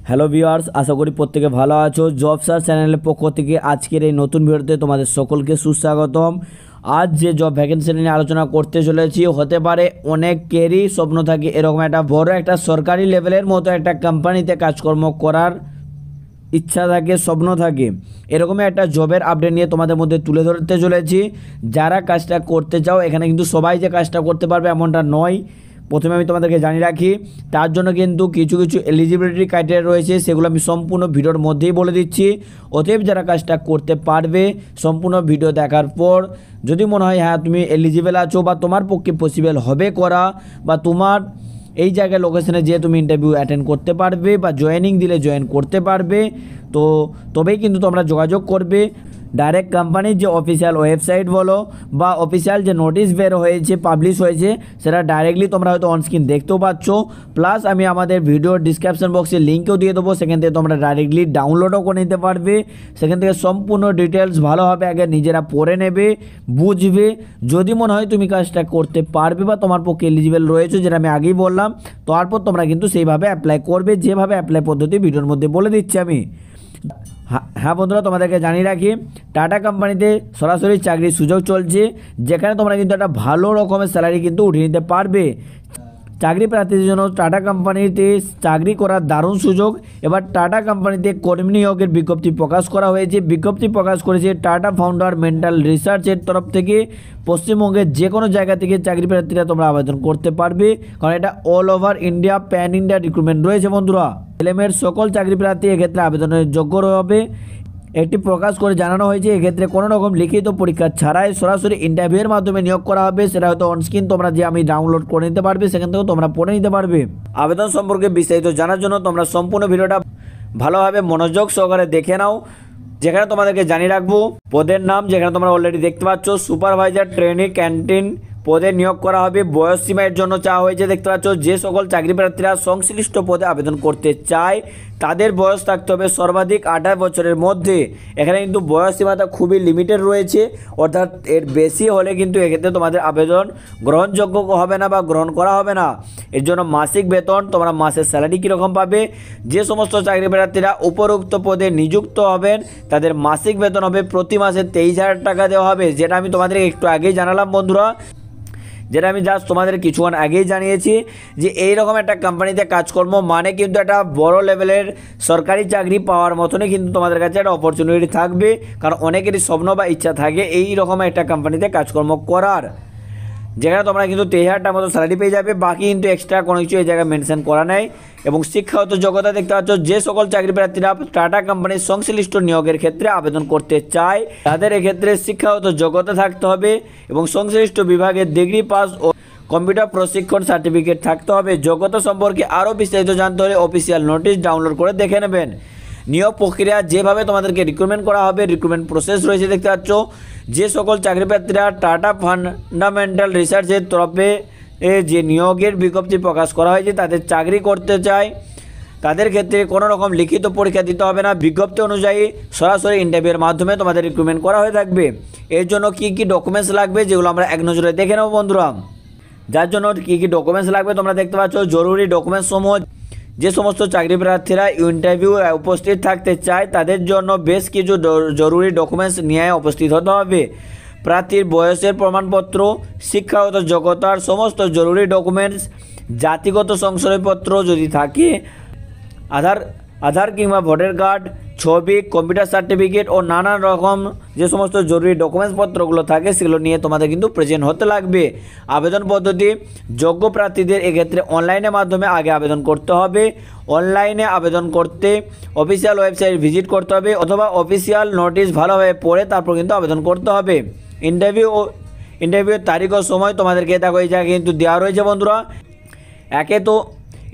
Hello viewers, আশা করি প্রত্যেকে ভালো আছো। জব সার্চ চ্যানেলের পক্ষ থেকে আজকের এই নতুন ভিডিওতে তোমাদের সকলকে সুস্বাগতম। আজ যে জব ভ্যাকেন্সি নিয়ে আলোচনা করতে চলেছি, হতে পারে অনেকেরই স্বপ্ন থাকে এরকম একটা বড় একটা সরকারি লেভেলের মতো একটা কোম্পানিতে কাজকর্ম করার ইচ্ছা থাকে, স্বপ্ন থাকে। এরকমই একটা জবের আপডেট নিয়ে তোমাদের মধ্যে তুলে ধরতে চলেছি। যারা কাজটা করতে চাও, এখানে কিন্তু সবাই যে কাজটা করতে পারবে এমনটা নয়। প্রথমে আমি তোমাদেরকে জানিয়ে রাখি, তার জন্য কিন্তু কিছু কিছু এলিজিবিলিটি ক্রাইটেরিয়া রয়েছে, সেগুলো আমি সম্পূর্ণ ভিডিওর মধ্যেই বলে দিচ্ছি। অতএব যারা কাজটা করতে পারবে, সম্পূর্ণ ভিডিও দেখার পর যদি মনে হয় হ্যাঁ তুমি এলিজিবল আছো বা তোমার পক্ষে পসিবল হবে করা, বা তোমার এই জায়গায় লোকেশনে যেয়ে তুমি ইন্টারভিউ অ্যাটেন্ড করতে পারবে বা জয়েনিং দিলে জয়েন করতে পারবে, তো তবেই কিন্তু তোমরা যোগাযোগ করবে। ডাইরেক্ট কোম্পানির যে অফিসিয়াল ওয়েবসাইট বলো বা অফিসিয়াল যে নোটিশ বের হয়েছে, পাবলিশ হয়েছে, সেটা ডাইরেক্টলি তোমরা হয়তো অনস্ক্রিন দেখতেও পাচ্ছ। প্লাস আমি আমাদের ভিডিওর ডিসক্রিপশন বক্সে লিঙ্কও দিয়ে দেবো, সেখান থেকে তোমরা ডাইরেক্টলি ডাউনলোডও করে নিতে পারবে। সেখান থেকে সম্পূর্ণ ডিটেলস ভালোভাবে আগে নিজেরা পড়ে নেবে, বুঝবে। যদি মনে হয় তুমি কাজটা করতে পারবে বা তোমার পক্ষে এলিজিবল রয়েছে, যেটা আমি আগেই বললাম, তারপর তোমরা কিন্তু সেইভাবে অ্যাপ্লাই করবে, যেভাবে অ্যাপ্লাই পদ্ধতি ভিডিওর মধ্যে বলে দিচ্ছি আমি। হ্যাঁ বন্ধুরা, তোমাদেরকে জানিয়ে রাখি, টাটা কোম্পানিতে সরাসরি চাকরির সুযোগ চলছে, যেখানে তোমরা কিন্তু একটা ভালো রকমের স্যালারি কিন্তু উঠিয়ে নিতে পারবে। চাকরি প্রার্থীদের জন্য টাটা কোম্পানিতে চাকরি করার দারুণ সুযোগ। এবার টাটা কোম্পানিতে কর্মী নিয়োগের বিজ্ঞপ্তি প্রকাশ করা হয়েছে। বিজ্ঞপ্তি প্রকাশ করেছে টাটা ফান্ডামেন্টাল রিসার্চের তরফ থেকে। পশ্চিমবঙ্গের যে কোনো জায়গা থেকে চাকরি প্রার্থীরা তোমরা আবেদন করতে পারবে, কারণ এটা all over India, pan India recruitment রয়েছে বন্ধুরা। এলএমের সকল চাকরি প্রার্থী এক্ষেত্রে আবেদনের যোগ্য হবে। একটি প্রকাশ করে জানানো হয়েছে, এক্ষেত্রে কোনো রকম লিখিত পরীক্ষা ছাড়াই সরাসরি ইন্টারভিউয়ের মাধ্যমে নিয়োগ করা হবে। সেটা হয়তো অনস্ক্রিন তোমরা যে আমি ডাউনলোড করে নিতে পারবে, সেখান থেকেও তোমরা পড়ে নিতে পারবে। আবেদন সম্পর্কে বিস্তারিত জানার জন্য তোমরা সম্পূর্ণ ভিডিওটা ভালোভাবে মনোযোগ সহকারে দেখে নাও। যেখানে তোমাদেরকে জানিয়ে রাখবো পদের নাম, যেখানে তোমরা অলরেডি দেখতে পাচ্ছ সুপারভাইজার ট্রেনিং ক্যান্টিন পদে নিয়োগ করা হবে। বয়স সীমা এর জন্য চাওয়া হয়েছে, দেখতে পাচ্ছ। যে সকল চাকরি প্রার্থীরা সংশ্লিষ্ট পদে আবেদন করতে চায়, তাদের বয়স থাকতে হবে সর্বাধিক 28 বছরের মধ্যে। এখানে কিন্তু বয়স সীমাটা খুবই লিমিটেড রয়েছে, অর্থাৎ এর বেশি হলে কিন্তু এক্ষেত্রে তোমাদের আবেদন গ্রহণযোগ্য হবে না বা গ্রহণ করা হবে না। এর জন্য মাসিক বেতন, তোমরা মাসের স্যালারি কীরকম পাবে, যে সমস্ত চাকরি প্রার্থীরা উপরোক্ত পদে নিযুক্ত হবেন, তাদের মাসিক বেতন হবে প্রতি মাসে 23,000 টাকা দেওয়া হবে। যেটা আমি তোমাদের একটু আগেই জানালাম বন্ধুরা, যেটা আমি জাস্ট তোমাদের কিছুক্ষণ আগেই জানিয়েছি যে এইরকম একটা কোম্পানিতে কাজকর্ম মানে কিন্তু একটা বড় লেভেলের সরকারি চাকরি পাওয়ার মতনই কিন্তু তোমাদের কাছে একটা অপরচুনিটি থাকবে। কারণ অনেকেরই স্বপ্ন বা ইচ্ছা থাকে এই রকম একটা কোম্পানিতে কাজকর্ম করার, যেখানে তোমরা কিন্তু 23,000 টাকার মতো স্যালারি পেয়ে যাবে। বাকি কিন্তু এক্সট্রা কোনো কিছু এই জায়গায় মেনশন করা নেই। এবং শিক্ষাগত যোগ্যতা দেখতে পাচ্ছ, যে সকল চাকরি প্রার্থীরা টাটা কোম্পানির সংশ্লিষ্ট নিয়োগের ক্ষেত্রে আবেদন করতে চায়, তাদের এক্ষেত্রে শিক্ষাগত যোগ্যতা থাকতে হবে এবং সংশ্লিষ্ট বিভাগের ডিগ্রি পাস ও কম্পিউটার প্রশিক্ষণ সার্টিফিকেট থাকতে হবে। যোগ্যতা সম্পর্কে আরও বিস্তারিত জানতে হলে অফিসিয়াল নোটিশ ডাউনলোড করে দেখে নেবেন। নিয়োগ প্রক্রিয়া, যেভাবে তোমাদেরকে রিক্রুটমেন্ট করা হবে, রিক্রুটমেন্ট প্রসেস রয়েছে, দেখতে পাচ্ছ। যে সকল চাকরি প্রার্থীরা টাটা ফান্ডামেন্টাল রিসার্চের তরফে যে নিয়োগের বিজ্ঞপ্তি প্রকাশ করা হয়েছে, তাদের চাকরি করতে চায়, তাদের ক্ষেত্রে কোনো রকম লিখিত পরীক্ষা দিতে হবে না। বিজ্ঞপ্তি অনুযায়ী সরাসরি ইন্টারভিউয়ের মাধ্যমে তোমাদের রিক্রুটমেন্ট করা হয়ে থাকবে। এর জন্য কী কী ডকুমেন্টস লাগবে, যেগুলো আমরা এক নজরে দেখে নেব বন্ধুরা। যার জন্য কী কী ডকুমেন্টস লাগবে তোমরা দেখতে পাচ্ছ। জরুরি ডকুমেন্টস সমূহ, যে সমস্ত চাকরি প্রার্থীরা ইন্টারভিউ উপস্থিত থাকতে চায়, তাদের জন্য বেশ কিছু জরুরি ডকুমেন্টস নিয়ে উপস্থিত হতে হবে। প্রার্থীর বয়সের প্রমাণপত্র, শিক্ষাগত যোগ্যতার সমস্ত জরুরি ডকুমেন্টস, জাতিগত শংসাপত্র যদি থাকে, আধার কিংবা ভোটার কার্ড, ছবি, কম্পিউটার সার্টিফিকেট ও নানান রকম যে সমস্ত জরুরি ডকুমেন্টসপত্রগুলো থাকে, সেগুলো নিয়ে তোমাদের কিন্তু প্রেজেন্ট হতে লাগবে। আবেদন পদ্ধতি, যোগ্য প্রার্থীদের এক্ষেত্রে অনলাইনের মাধ্যমে আগে আবেদন করতে হবে। অনলাইনে আবেদন করতে অফিসিয়াল ওয়েবসাইট ভিজিট করতে হবে, অথবা অফিসিয়াল নোটিশ ভালোভাবে পড়ে তারপর কিন্তু আবেদন করতে হবে। ইন্টারভিউর তারিখ ও সময় তোমাদেরকে দেখো এই জায়গায় কিন্তু দেওয়া রয়েছে বন্ধুরা। একে তো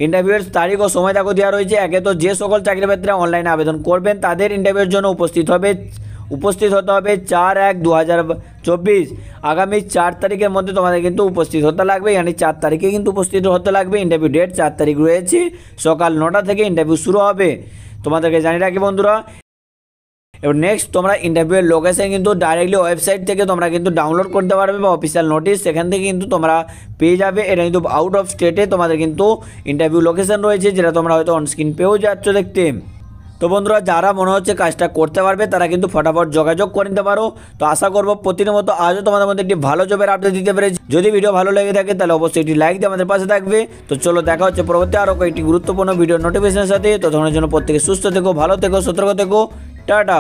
ইন্টারভিউয়ের তারিখ ও সময় দেখো দেওয়া রয়েছে। একে তো যে সকল চাকরি প্রার্থীরা অনলাইনে আবেদন করবেন, তাদের ইন্টারভিউয়ের জন্য উপস্থিত হতে হবে 4/1/2024 আগামী 4 তারিখের মধ্যে তোমাদের কিন্তু উপস্থিত হতে লাগবে। মানে 4 তারিখে কিন্তু উপস্থিত হতে লাগবে। ইন্টারভিউ ডেট 4 তারিখ রয়েছে, সকাল 9টা থেকে ইন্টারভিউ শুরু হবে। তোমাদেরকে জানিয়ে রাখি বন্ধুরা, এবার নেক্সট তোমরা ইন্টারভিউয়ের লোকেশন কিন্তু ডাইরেক্টলি ওয়েবসাইট থেকে তোমরা কিন্তু ডাউনলোড করতে পারবে বা অফিসিয়াল নোটিশ সেখান থেকে কিন্তু তোমরা পেয়ে যাবে। এটা কিন্তু আউট অফ স্টেটে তোমাদের কিন্তু ইন্টারভিউ লোকেশন রয়েছে, যেটা তোমরা হয়তো অনস্ক্রিন পেয়েও যাচ্ছ দেখতে। তো বন্ধুরা, যারা মনে হচ্ছে কাজটা করতে পারবে তারা কিন্তু ফটাফট যোগাযোগ করে নিতে পারো। তো আশা করবো প্রতিদিনের মতো আজও তোমাদের মধ্যে একটি ভালো জবের আপডেট দিতে পেরেছি। যদি ভিডিও ভালো লেগে থাকে তাহলে অবশ্যই একটি লাইক দিয়ে আমাদের পাশে থাকবে। তো চলো দেখা হচ্ছে পরবর্তী আরও কয়েকটি গুরুত্বপূর্ণ ভিডিও নোটিফিকেশনের সাথে। তো তখনের জন্য প্রত্যেকে সুস্থ থেকো, ভালো থেকো, সতর্ক থেকো। টাটা।